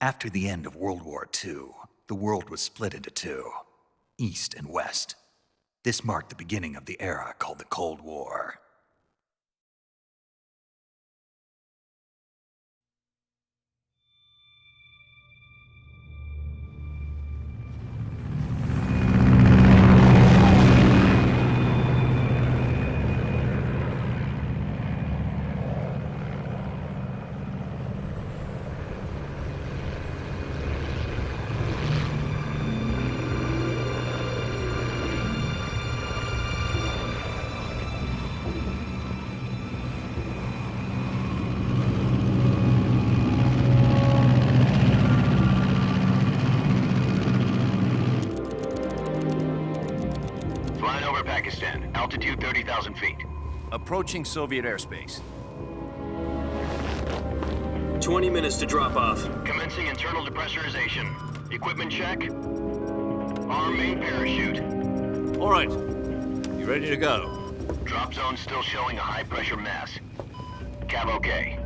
After the end of World War II, the world was split into two, East and West. This marked the beginning of the era called the Cold War. Pakistan, altitude 30,000 feet. Approaching Soviet airspace. 20 minutes to drop off. Commencing internal depressurization. Equipment check. Arm main parachute. All right. You ready to go? Drop zone still showing a high pressure mass. Cav okay.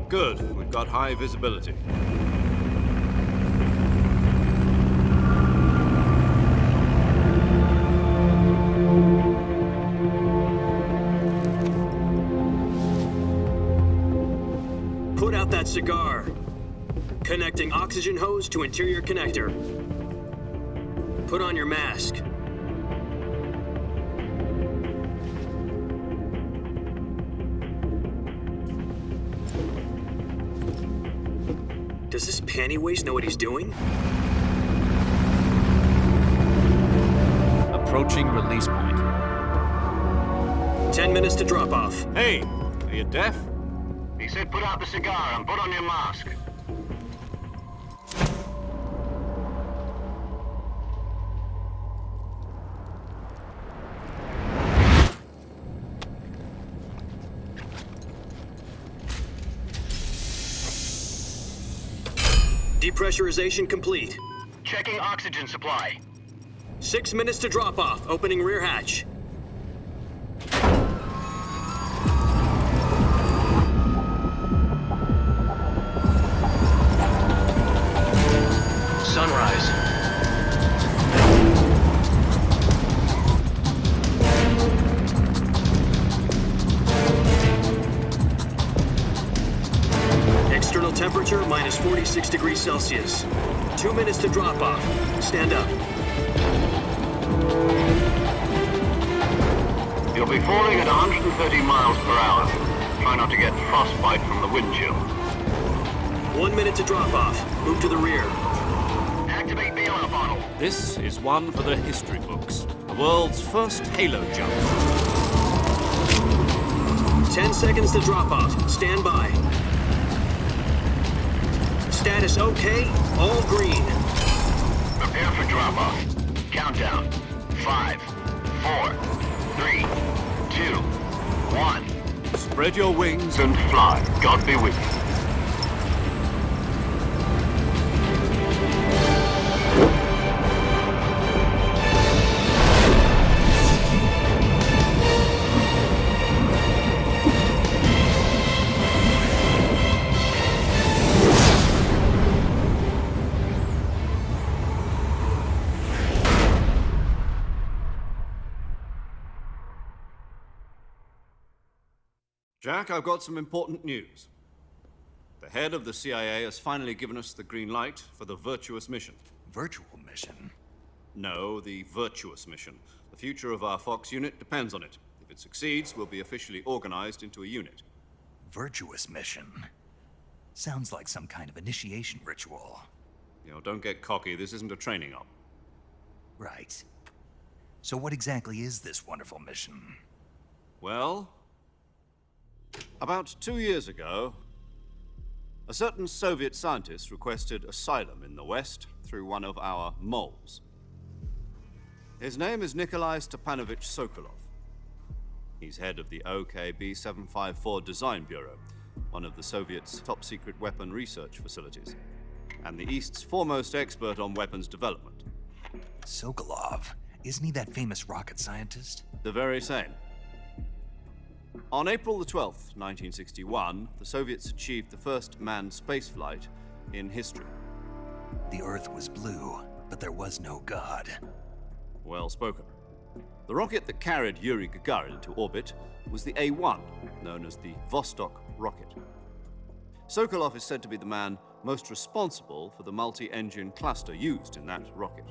Good. We've got high visibility. Put out that cigar. Connecting oxygen hose to interior connector. Put on your mask. Does this pantywaist know what he's doing? Approaching release point. 10 minutes to drop off. Hey, are you deaf? He said put out the cigar and put on your mask. Depressurization complete. Checking oxygen supply. 6 minutes to drop off. Opening rear hatch. Sunrise. External temperature minus 46 degrees Celsius. 2 minutes to drop off. Stand up. You'll be falling at 130 miles per hour. Try not to get frostbite from the wind chill. 1 minute to drop off. Move to the rear. Activate bailout bottle. This is one for the history books. The world's first halo jump. 10 seconds to drop off. Stand by. Status okay. All green. Prepare for drop-off. Countdown. 5, 4, 3, 2, 1. Spread your wings And fly. God be with you. Jack, I've got some important news. The head of the CIA has finally given us the green light for the virtuous mission. Virtual mission? No, the virtuous mission. The future of our Fox unit depends on it. If it succeeds, we'll be officially organized into a unit. Virtuous mission? Sounds like some kind of initiation ritual. You know, don't get cocky. This isn't a training op. Right. So what exactly is this wonderful mission? Well, about 2 years ago, a certain Soviet scientist requested asylum in the West through one of our moles. His name is Nikolai Stepanovich Sokolov. He's head of the OKB-754 Design Bureau, one of the Soviets' top-secret weapon research facilities, and the East's foremost expert on weapons development. Sokolov? Isn't he that famous rocket scientist? The very same. On April the 12th, 1961, the Soviets achieved the first manned spaceflight in history. The Earth was blue, but there was no God. Well spoken. The rocket that carried Yuri Gagarin into orbit was the A-1, known as the Vostok rocket. Sokolov is said to be the man most responsible for the multi-engine cluster used in that rocket.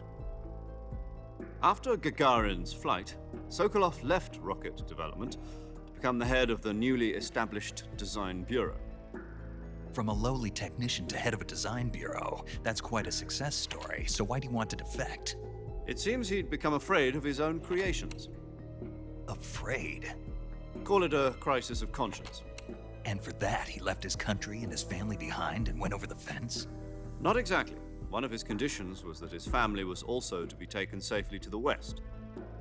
After Gagarin's flight, Sokolov left rocket development to become the head of the newly established Design Bureau. From a lowly technician to head of a design bureau, that's quite a success story, so why do you want to defect? It seems he'd become afraid of his own creations. Afraid? Call it a crisis of conscience. And for that, he left his country and his family behind and went over the fence? Not exactly. One of his conditions was that his family was also to be taken safely to the west.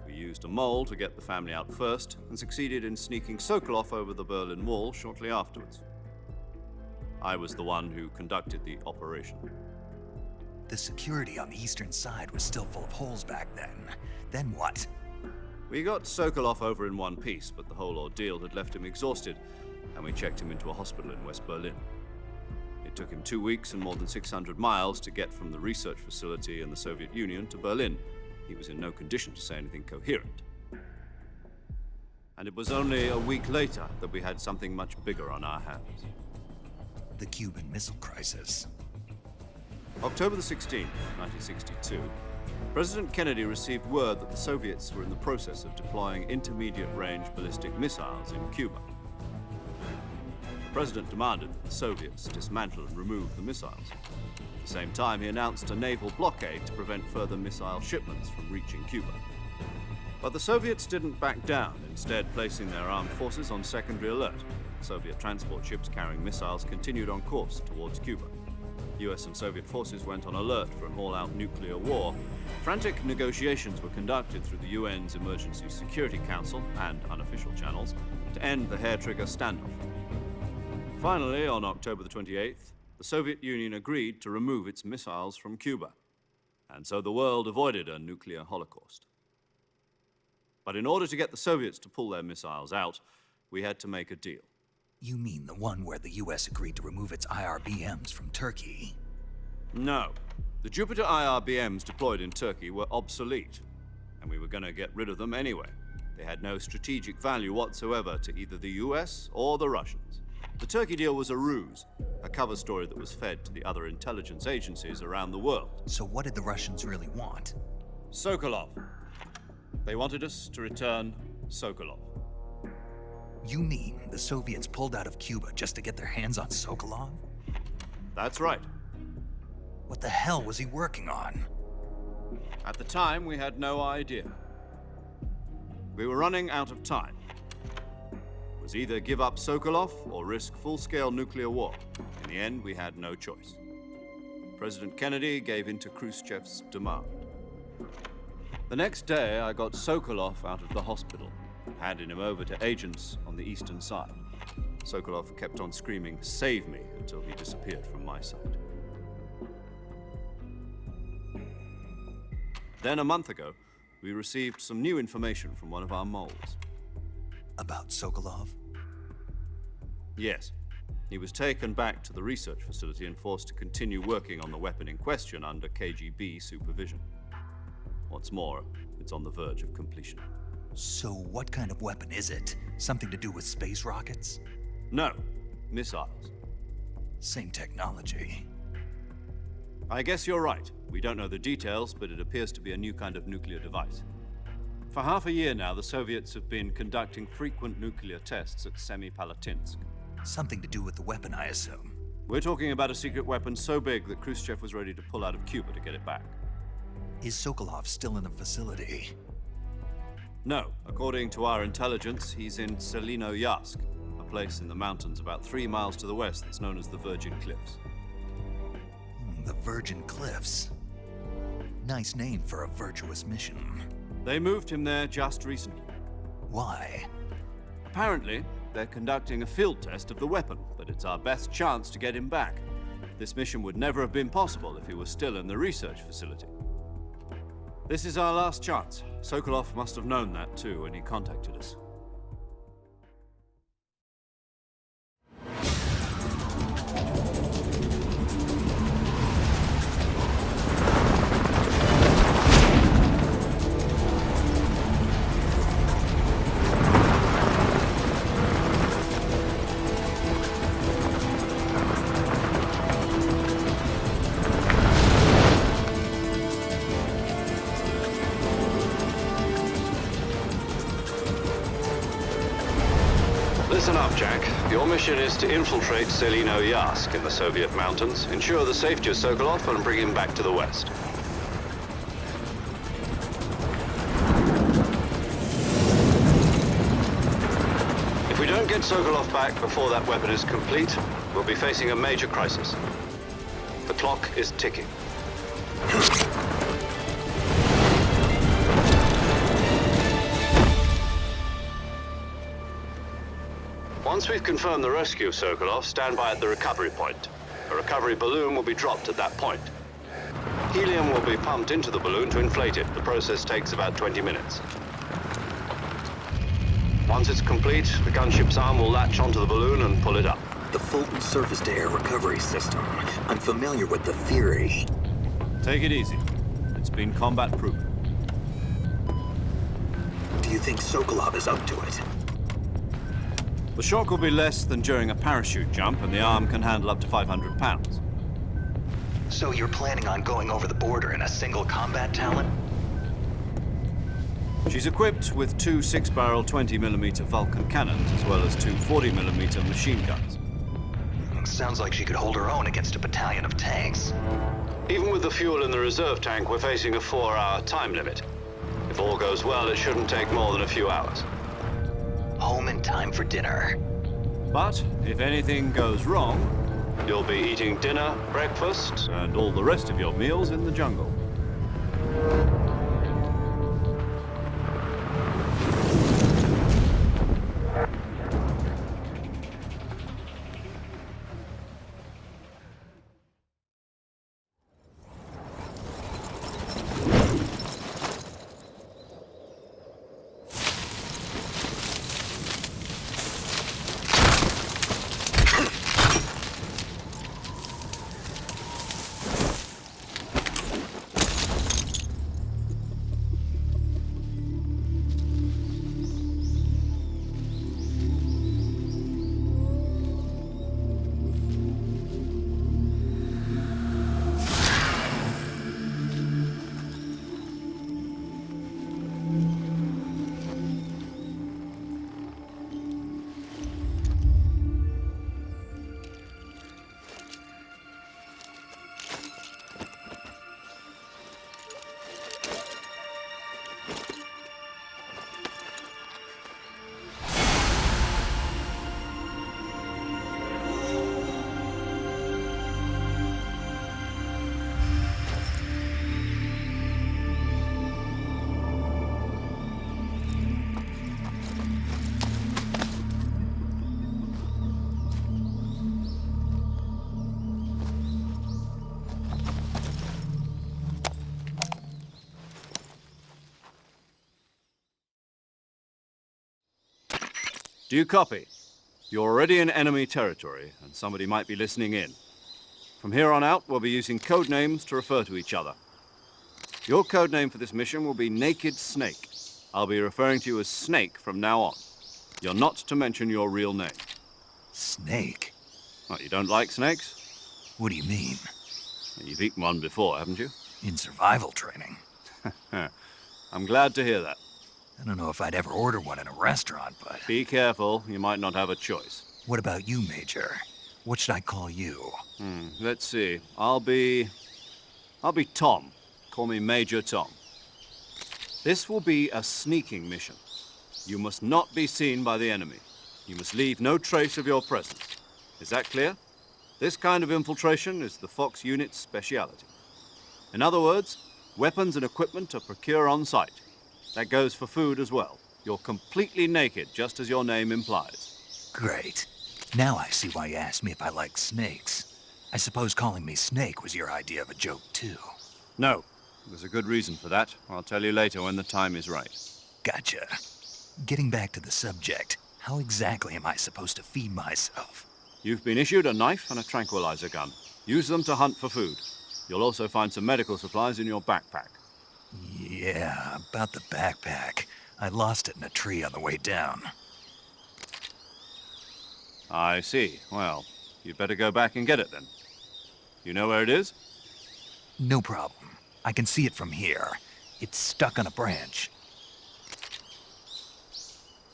We used a mole to get the family out first and succeeded in sneaking Sokolov over the Berlin Wall shortly afterwards. I was the one who conducted the operation. The security on the eastern side was still full of holes back then. Then what? We got Sokolov over in one piece, but the whole ordeal had left him exhausted, and we checked him into a hospital in West Berlin. It took him 2 weeks and more than 600 miles to get from the research facility in the Soviet Union to Berlin. He was in no condition to say anything coherent. And it was only a week later that we had something much bigger on our hands. The Cuban Missile Crisis. October the 16th, 1962, President Kennedy received word that the Soviets were in the process of deploying intermediate-range ballistic missiles in Cuba. The President demanded that the Soviets dismantle and remove the missiles. At the same time, he announced a naval blockade to prevent further missile shipments from reaching Cuba. But the Soviets didn't back down, instead placing their armed forces on secondary alert. Soviet transport ships carrying missiles continued on course towards Cuba. US and Soviet forces went on alert for an all-out nuclear war. Frantic negotiations were conducted through the UN's Emergency Security Council and unofficial channels to end the hair-trigger standoff. Finally, on October the 28th, the Soviet Union agreed to remove its missiles from Cuba, and so the world avoided a nuclear holocaust. But in order to get the Soviets to pull their missiles out, we had to make a deal. You mean the one where the US agreed to remove its IRBMs from Turkey? No. The Jupiter IRBMs deployed in Turkey were obsolete, and we were going to get rid of them anyway. They had no strategic value whatsoever to either the US or the Russians. The Turkey deal was a ruse, a cover story that was fed to the other intelligence agencies around the world. So what did the Russians really want? Sokolov. They wanted us to return Sokolov. You mean the Soviets pulled out of Cuba just to get their hands on Sokolov? That's right. What the hell was he working on? At the time, we had no idea. We were running out of time. It was either give up Sokolov or risk full-scale nuclear war. In the end, we had no choice. President Kennedy gave in to Khrushchev's demand. The next day, I got Sokolov out of the hospital, handing him over to agents on the eastern side. Sokolov kept on screaming, "Save me," until he disappeared from my sight. Then a month ago, we received some new information from one of our moles. About Sokolov? Yes. He was taken back to the research facility and forced to continue working on the weapon in question under KGB supervision. What's more, it's on the verge of completion. So what kind of weapon is it? Something to do with space rockets? No, missiles. Same technology. I guess you're right. We don't know the details, but it appears to be a new kind of nuclear device. For half a year now, the Soviets have been conducting frequent nuclear tests at Semipalatinsk. Something to do with the weapon, I assume. We're talking about a secret weapon so big that Khrushchev was ready to pull out of Cuba to get it back. Is Sokolov still in the facility? No. According to our intelligence, he's in Selinoyarsk, a place in the mountains about 3 miles to the west that's known as the Virgin Cliffs. The Virgin Cliffs. Nice name for a virtuous mission. They moved him there just recently. Why? Apparently, they're conducting a field test of the weapon, but it's our best chance to get him back. This mission would never have been possible if he was still in the research facility. This is our last chance. Sokolov must have known that too when he contacted us. mission is to infiltrate Selino-Yask in the Soviet mountains, ensure the safety of Sokolov, and bring him back to the west. If we don't get Sokolov back before that weapon is complete, we'll be facing a major crisis. The clock is ticking. Once we've confirmed the rescue of Sokolov, stand by at the recovery point. A recovery balloon will be dropped at that point. Helium will be pumped into the balloon to inflate it. The process takes about 20 minutes. Once it's complete, the gunship's arm will latch onto the balloon and pull it up. The Fulton surface-to-air recovery system. I'm familiar with the theory. Take it easy. It's been combat-proven. Do you think Sokolov is up to it? The shock will be less than during a parachute jump, and the arm can handle up to 500 pounds. So you're planning on going over the border in a single combat Talon? She's equipped with two 6-barrel 20mm Vulcan cannons, as well as two 40mm machine guns. Sounds like she could hold her own against a battalion of tanks. Even with the fuel in the reserve tank, we're facing a 4-hour time limit. If all goes well, it shouldn't take more than a few hours. Home in time for dinner. But if anything goes wrong, you'll be eating dinner, breakfast, and all the rest of your meals in the jungle. Do you copy? You're already in enemy territory, and somebody might be listening in. From here on out, we'll be using code names to refer to each other. Your code name for this mission will be Naked Snake. I'll be referring to you as Snake from now on. You're not to mention your real name. Snake? What, you don't like snakes? What do you mean? You've eaten one before, haven't you? In survival training. I'm glad to hear that. I don't know if I'd ever order one in a restaurant, but... Be careful, you might not have a choice. What about you, Major? What should I call you? Let's see. I'll be Tom. Call me Major Tom. This will be a sneaking mission. You must not be seen by the enemy. You must leave no trace of your presence. Is that clear? This kind of infiltration is the Fox unit's speciality. In other words, weapons and equipment are procured on site. That goes for food as well. You're completely naked, just as your name implies. Great. Now I see why you asked me if I like snakes. I suppose calling me Snake was your idea of a joke, too. No. There's a good reason for that. I'll tell you later when the time is right. Gotcha. Getting back to the subject, how exactly am I supposed to feed myself? You've been issued a knife and a tranquilizer gun. Use them to hunt for food. You'll also find some medical supplies in your backpack. Yeah, about the backpack. I lost it in a tree on the way down. I see. Well, you'd better go back and get it then. You know where it is? No problem. I can see it from here. It's stuck on a branch.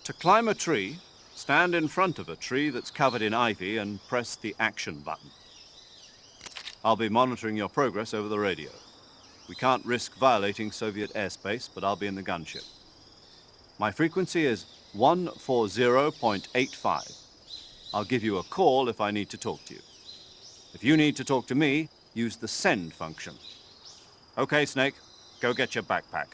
To climb a tree, Stand in front of a tree that's covered in ivy and press the action button. I'll be monitoring your progress over the radio. We can't risk violating Soviet airspace, but I'll be in the gunship. My frequency is 140.85. I'll give you a call if I need to talk to you. If you need to talk to me, use the send function. Okay, Snake, go get your backpack.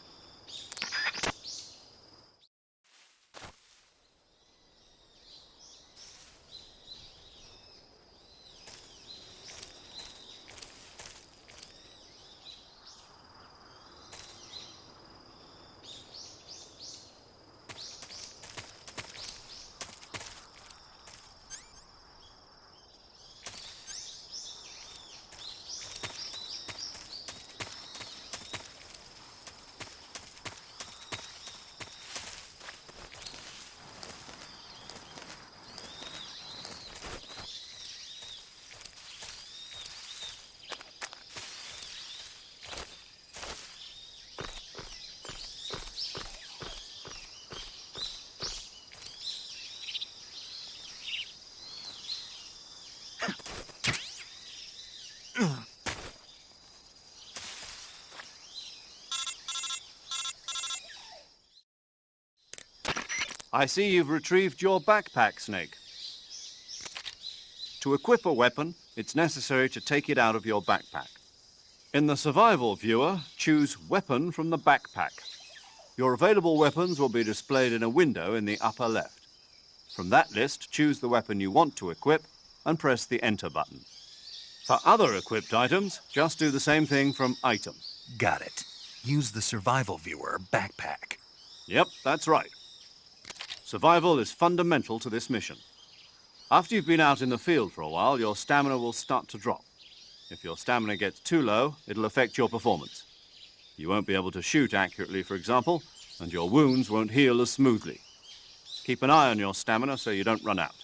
I see you've retrieved your backpack, Snake. To equip a weapon, it's necessary to take it out of your backpack. In the survival viewer, choose Weapon from the backpack. Your available weapons will be displayed in a window in the upper left. From that list, choose the weapon you want to equip and press the Enter button. For other equipped items, just do the same thing from Item. Got it. Use the survival viewer backpack. Yep, that's right. Survival is fundamental to this mission. After you've been out in the field for a while, your stamina will start to drop. If your stamina gets too low, it'll affect your performance. You won't be able to shoot accurately, for example, and your wounds won't heal as smoothly. Keep an eye on your stamina so you don't run out.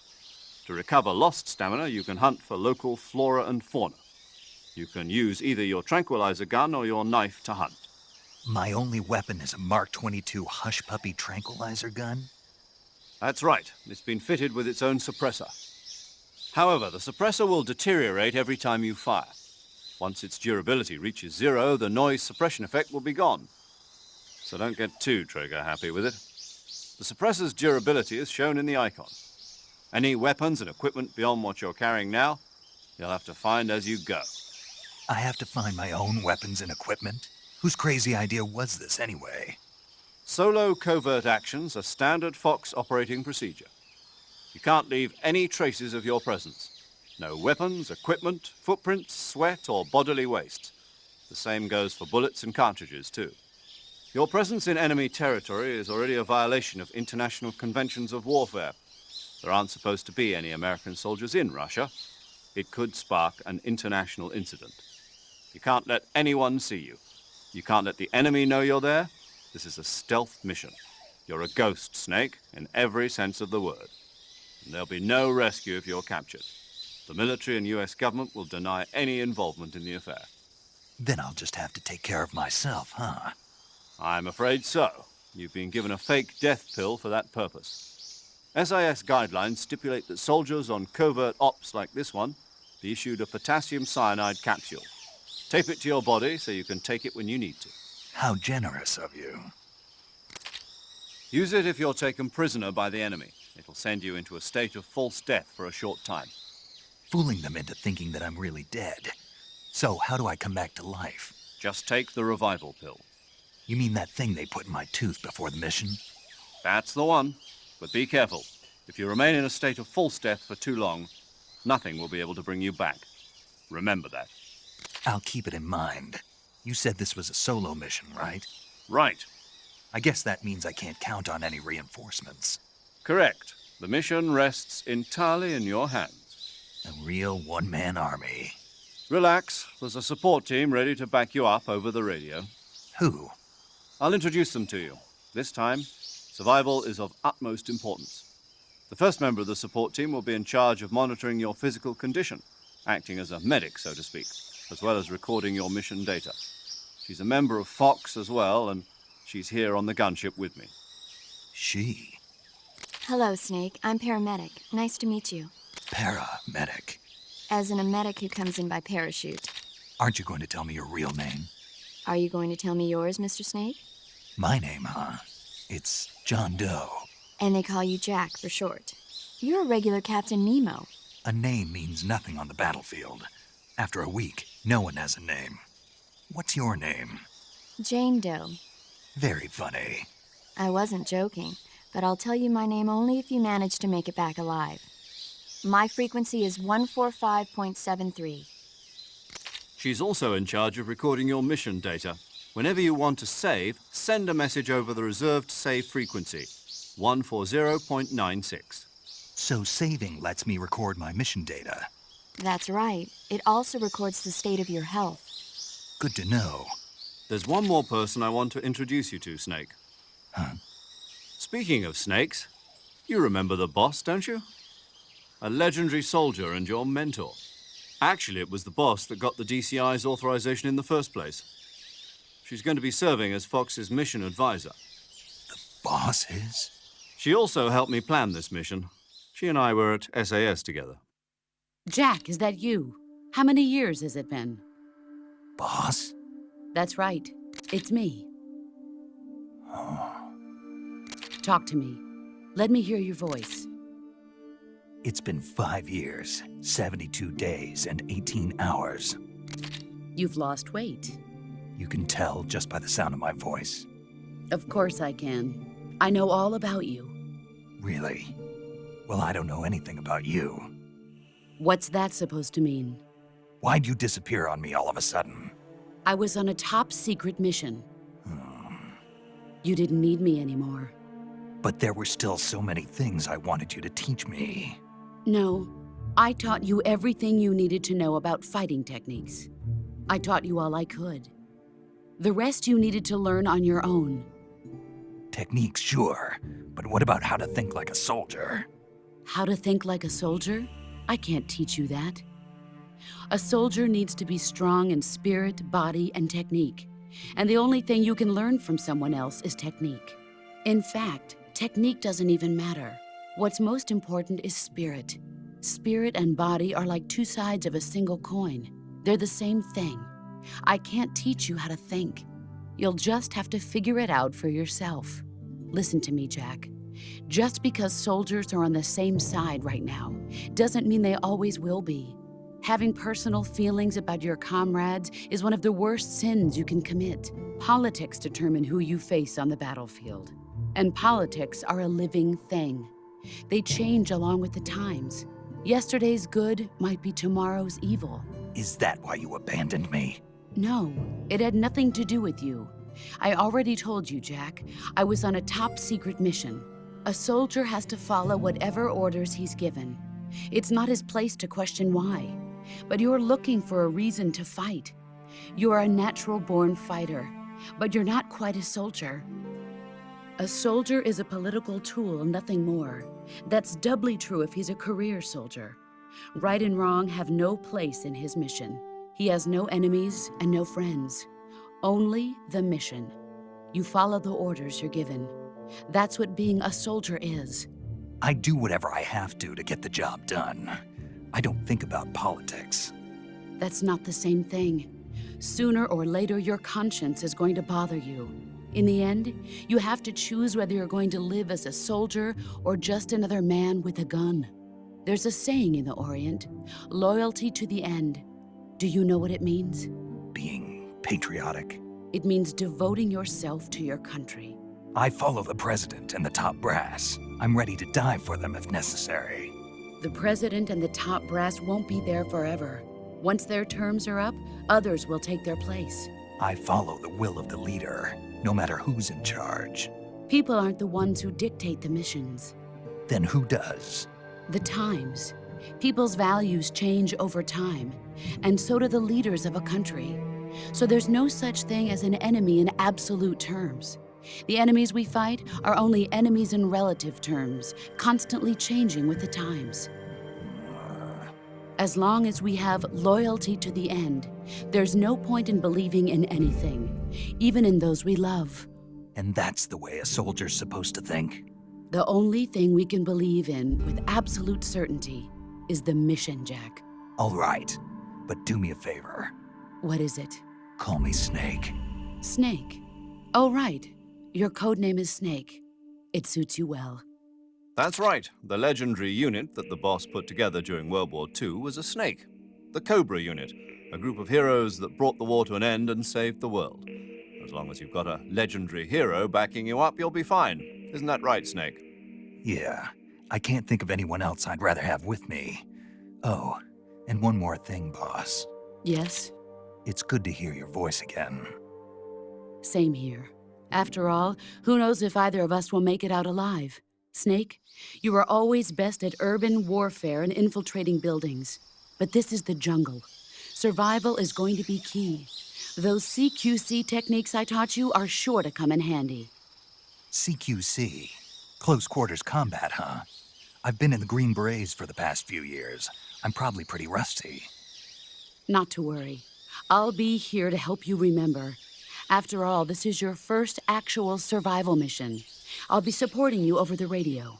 To recover lost stamina, you can hunt for local flora and fauna. You can use either your tranquilizer gun or your knife to hunt. My only weapon is a Mark 22 Hush Puppy tranquilizer gun? That's right. It's been fitted with its own suppressor. However, the suppressor will deteriorate every time you fire. Once its durability reaches 0, the noise suppression effect will be gone. So don't get too trigger-happy with it. The suppressor's durability is shown in the icon. Any weapons and equipment beyond what you're carrying now, you'll have to find as you go. I have to find my own weapons and equipment? Whose crazy idea was this anyway? Solo covert actions are standard Fox operating procedure. You can't leave any traces of your presence. No weapons, equipment, footprints, sweat, or bodily waste. The same goes for bullets and cartridges, too. Your presence in enemy territory is already a violation of international conventions of warfare. There aren't supposed to be any American soldiers in Russia. It could spark an international incident. You can't let anyone see you. You can't let the enemy know you're there. This is a stealth mission. You're a ghost, Snake, in every sense of the word. And there'll be no rescue if you're captured. The military and US government will deny any involvement in the affair. Then I'll just have to take care of myself, huh? I'm afraid so. You've been given a fake death pill for that purpose. SIS guidelines stipulate that soldiers on covert ops like this one be issued a potassium cyanide capsule. Tape it to your body so you can take it when you need to. How generous of you. Use it if you're taken prisoner by the enemy. It'll send you into a state of false death for a short time. Fooling them into thinking that I'm really dead. So how do I come back to life? Just take the revival pill. You mean that thing they put in my tooth before the mission? That's the one. But be careful. If you remain in a state of false death for too long, nothing will be able to bring you back. Remember that. I'll keep it in mind. You said this was a solo mission, right? Right. I guess that means I can't count on any reinforcements. Correct. The mission rests entirely in your hands. A real one-man army. Relax. There's a support team ready to back you up over the radio. Who? I'll introduce them to you. This time, survival is of utmost importance. The first member of the support team will be in charge of monitoring your physical condition, acting as a medic, so to speak, as well as recording your mission data. She's a member of Fox as well, and she's here on the gunship with me. She? Hello, Snake. I'm paramedic. Nice to meet you. Paramedic. As in a medic who comes in by parachute. Aren't you going to tell me your real name? Are you going to tell me yours, Mr. Snake? My name, huh? It's John Doe. And they call you Jack for short. You're a regular Captain Nemo. A name means nothing on the battlefield. After a week, no one has a name. What's your name? Jane Doe. Very funny. I wasn't joking, but I'll tell you my name only if you manage to make it back alive. My frequency is 145.73. She's also in charge of recording your mission data. Whenever you want to save, send a message over the reserved save frequency, 140.96. So saving lets me record my mission data. That's right. It also records the state of your health. Good to know. There's one more person I want to introduce you to, Snake. Huh? Speaking of snakes, you remember the boss, don't you? A legendary soldier and your mentor. Actually, it was the boss that got the DCI's authorization in the first place. She's going to be serving as Fox's mission advisor. The boss is? She also helped me plan this mission. She and I were at SAS together. Jack, is that you? How many years has it been? Boss? That's right. It's me. Talk to me. Let me hear your voice. It's been 5 years, 72 days, and 18 hours. You've lost weight. You can tell just by the sound of my voice. Of course I can. I know all about you. Really? Well, I don't know anything about you. What's that supposed to mean? Why'd you disappear on me all of a sudden? I was on a top-secret mission. You didn't need me anymore. But there were still so many things I wanted you to teach me. No, I taught you everything you needed to know about fighting techniques. I taught you all I could. The rest you needed to learn on your own. Techniques, sure. But what about how to think like a soldier? How to think like a soldier? I can't teach you that. A soldier needs to be strong in spirit, body, and technique. And the only thing you can learn from someone else is technique. In fact, technique doesn't even matter. What's most important is spirit. Spirit and body are like two sides of a single coin. They're the same thing. I can't teach you how to think. You'll just have to figure it out for yourself. Listen to me, Jack. Just because soldiers are on the same side right now doesn't mean they always will be. Having personal feelings about your comrades is one of the worst sins you can commit. Politics determine who you face on the battlefield. And politics are a living thing. They change along with the times. Yesterday's good might be tomorrow's evil. Is that why you abandoned me? No, it had nothing to do with you. I already told you, Jack. I was on a top-secret mission. A soldier has to follow whatever orders he's given. It's not his place to question why. But you're looking for a reason to fight. You're a natural-born fighter, but you're not quite a soldier. A soldier is a political tool, nothing more. That's doubly true if he's a career soldier. Right and wrong have no place in his mission. He has no enemies and no friends. Only the mission. You follow the orders you're given. That's what being a soldier is. I do whatever I have to get the job done. I don't think about politics. That's not the same thing. Sooner or later, your conscience is going to bother you. In the end, you have to choose whether you're going to live as a soldier or just another man with a gun. There's a saying in the Orient, loyalty to the end. Do you know what it means? Being patriotic. It means devoting yourself to your country. I follow the president and the top brass. I'm ready to die for them if necessary. The president and the top brass won't be there forever. Once their terms are up, others will take their place. I follow the will of the leader, no matter who's in charge. People aren't the ones who dictate the missions. Then who does? The times. People's values change over time, and so do the leaders of a country. So there's no such thing as an enemy in absolute terms. The enemies we fight are only enemies in relative terms, constantly changing with the times. As long as we have loyalty to the end, there's no point in believing in anything, even in those we love. And that's the way a soldier's supposed to think? The only thing we can believe in with absolute certainty is the mission, Jack. All right, but do me a favor. What is it? Call me Snake. Snake. Oh, right. Your code name is Snake. It suits you well. That's right. The legendary unit that the boss put together during World War II was a snake. The Cobra unit, a group of heroes that brought the war to an end and saved the world. As long as you've got a legendary hero backing you up, you'll be fine. Isn't that right, Snake? Yeah, I can't think of anyone else I'd rather have with me. Oh, and one more thing, boss. Yes? It's good to hear your voice again. Same here. After all, who knows if either of us will make it out alive? Snake, you are always best at urban warfare and infiltrating buildings. But this is the jungle. Survival is going to be key. Those CQC techniques I taught you are sure to come in handy. CQC? Close quarters combat, huh? I've been in the Green Berets for the past few years. I'm probably pretty rusty. Not to worry. I'll be here to help you remember. After all, this is your first actual survival mission. I'll be supporting you over the radio.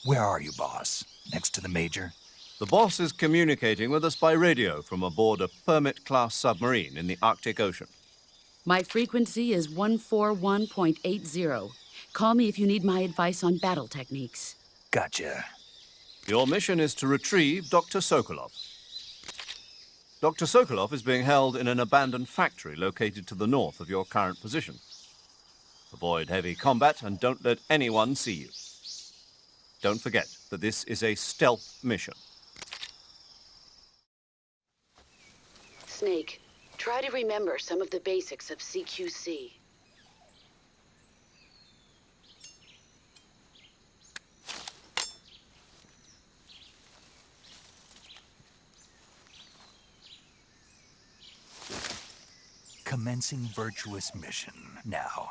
Where are you, boss? Next to the Major? The boss is communicating with us by radio from aboard a Permit-class submarine in the Arctic Ocean. My frequency is 141.80. Call me if you need my advice on battle techniques. Gotcha. Your mission is to retrieve Dr. Sokolov. Dr. Sokolov is being held in an abandoned factory located to the north of your current position. Avoid heavy combat and don't let anyone see you. Don't forget that this is a stealth mission. Snake, try to remember some of the basics of CQC. Commencing virtuous mission now.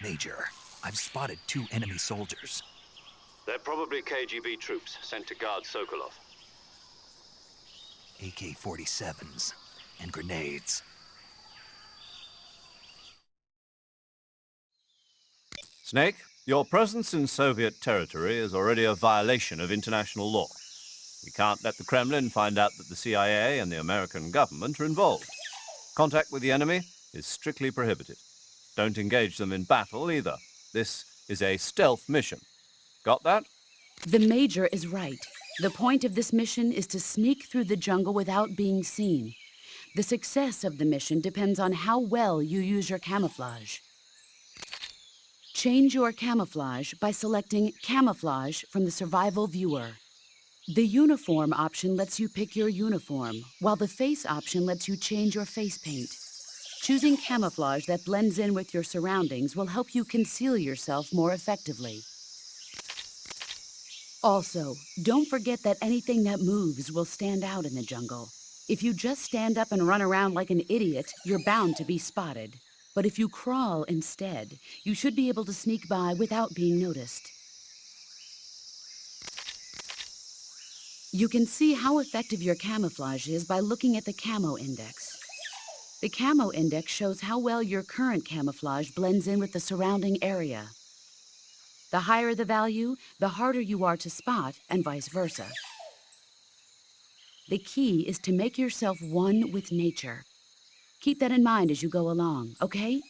Major, I've spotted 2 enemy soldiers. They're probably KGB troops sent to guard Sokolov. AK-47s and grenades. Snake, your presence in Soviet territory is already a violation of international law. We can't let the Kremlin find out that the CIA and the American government are involved. Contact with the enemy is strictly prohibited. Don't engage them in battle either. This is a stealth mission. Got that? The Major is right. The point of this mission is to sneak through the jungle without being seen. The success of the mission depends on how well you use your camouflage. Change your camouflage by selecting Camouflage from the Survival Viewer. The Uniform option lets you pick your uniform, while the Face option lets you change your face paint. Choosing camouflage that blends in with your surroundings will help you conceal yourself more effectively. Also, don't forget that anything that moves will stand out in the jungle. If you just stand up and run around like an idiot, you're bound to be spotted. But if you crawl instead, you should be able to sneak by without being noticed. You can see how effective your camouflage is by looking at the Camo Index. The Camo Index shows how well your current camouflage blends in with the surrounding area. The higher the value, the harder you are to spot, and vice versa. The key is to make yourself one with nature. Keep that in mind as you go along, okay?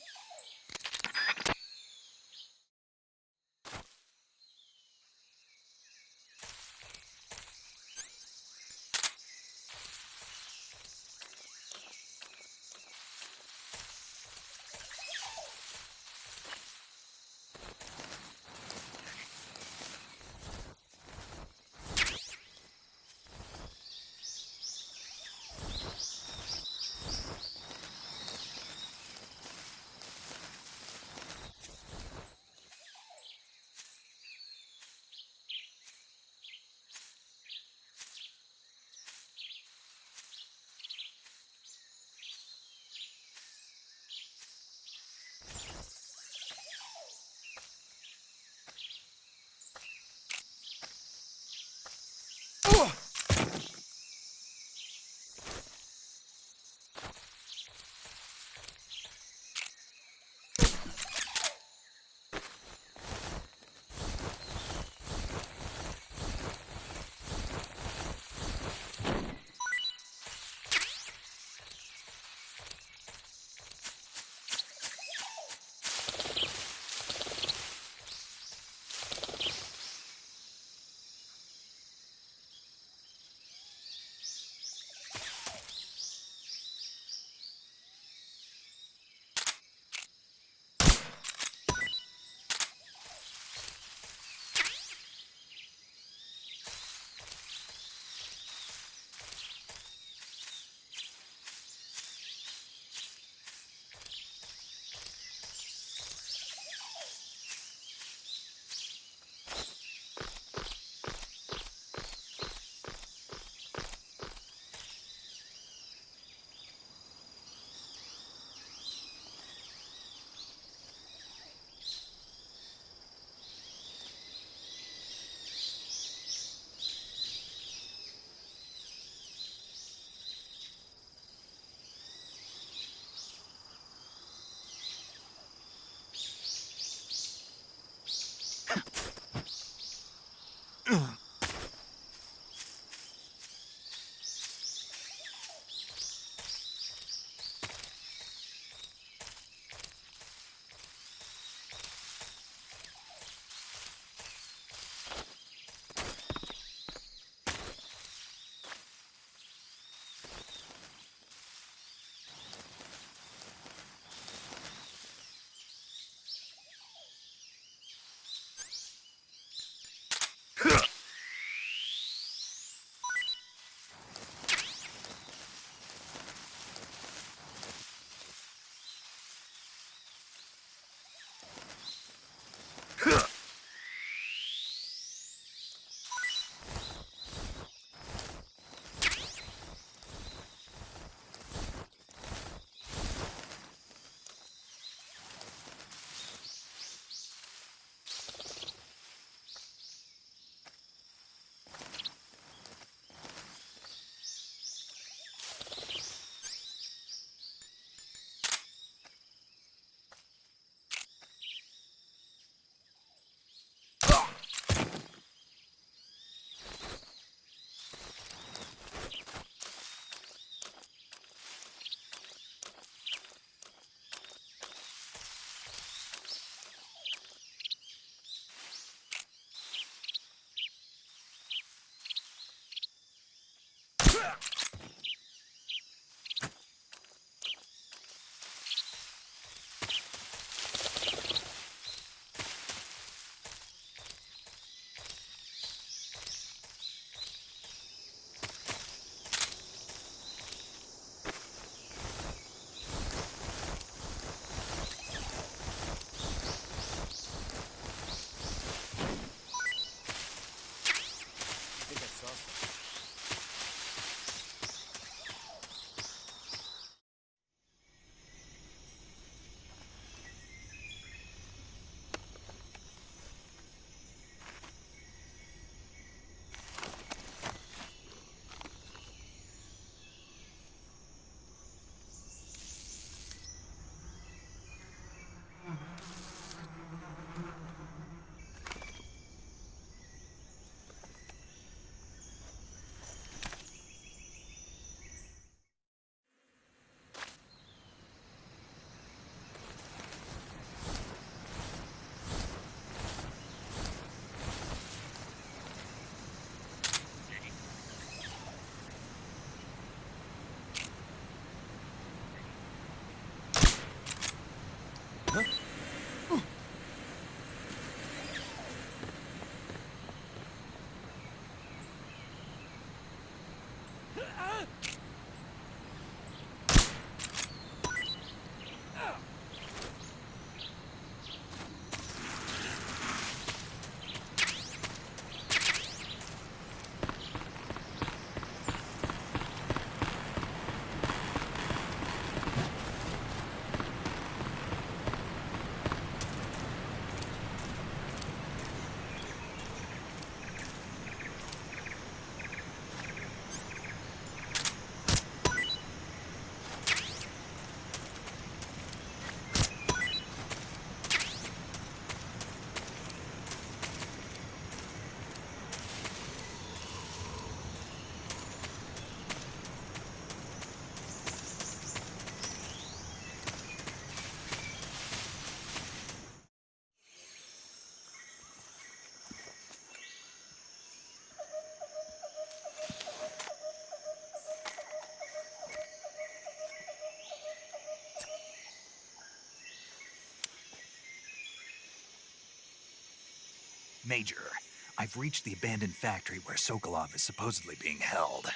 Major, I've reached the abandoned factory where Sokolov is supposedly being held.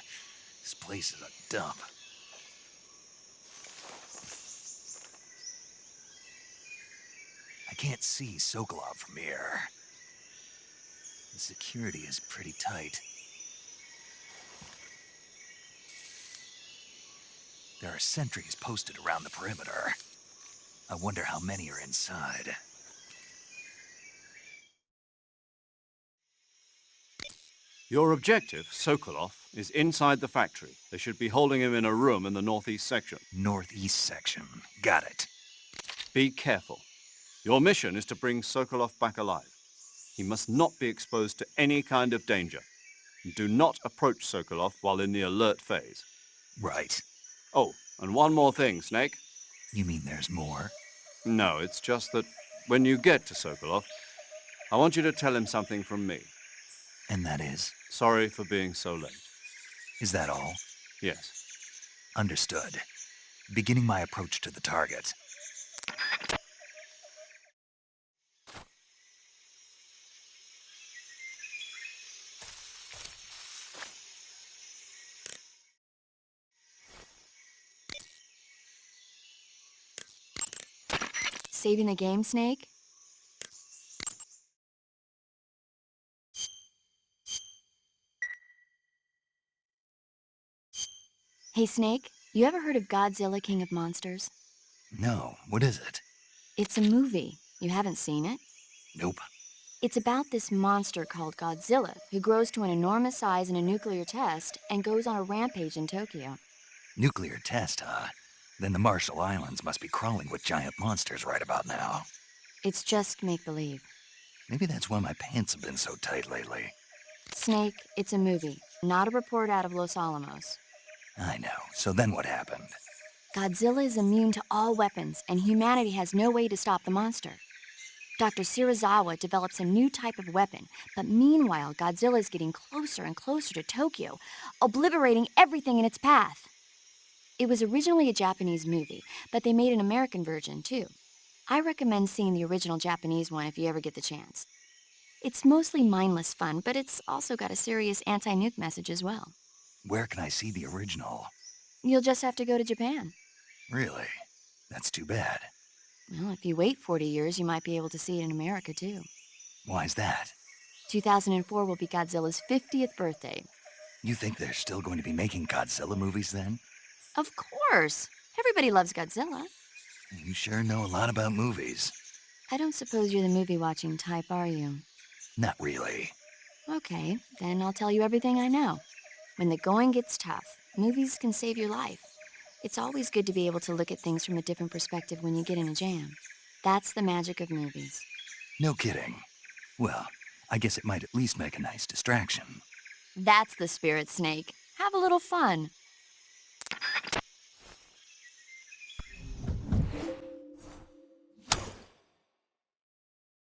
This place is a dump. I can't see Sokolov from here. The security is pretty tight. There are sentries posted around the perimeter. I wonder how many are inside. Your objective, Sokolov, is inside the factory. They should be holding him in a room in the northeast section. Northeast section. Got it. Be careful. Your mission is to bring Sokolov back alive. He must not be exposed to any kind of danger. Do not approach Sokolov while in the alert phase. Right. Oh, and one more thing, Snake. You mean there's more? No, it's just that when you get to Sokolov, I want you to tell him something from me. And that is? Sorry for being so late. Is that all? Yes. Understood. Beginning my approach to the target. Saving the game, Snake? Hey, Snake, you ever heard of Godzilla, King of Monsters? No, what is it? It's a movie. You haven't seen it? Nope. It's about this monster called Godzilla who grows to an enormous size in a nuclear test and goes on a rampage in Tokyo. Nuclear test, huh? Then the Marshall Islands must be crawling with giant monsters right about now. It's just make-believe. Maybe that's why my pants have been so tight lately. Snake, it's a movie, not a report out of Los Alamos. I know. So then what happened? Godzilla is immune to all weapons, and humanity has no way to stop the monster. Dr. Shirazawa develops a new type of weapon, but meanwhile, Godzilla is getting closer and closer to Tokyo, obliterating everything in its path. It was originally a Japanese movie, but they made an American version, too. I recommend seeing the original Japanese one if you ever get the chance. It's mostly mindless fun, but it's also got a serious anti-nuke message as well. Where can I see the original? You'll just have to go to Japan. Really? That's too bad. Well, if you wait 40 years, you might be able to see it in America, too. Why's that? 2004 will be Godzilla's 50th birthday. You think they're still going to be making Godzilla movies then? Of course! Everybody loves Godzilla. You sure know a lot about movies. I don't suppose you're the movie-watching type, are you? Not really. Okay, then I'll tell you everything I know. When the going gets tough, movies can save your life. It's always good to be able to look at things from a different perspective when you get in a jam. That's the magic of movies. No kidding. Well, I guess it might at least make a nice distraction. That's the spirit, Snake. Have a little fun.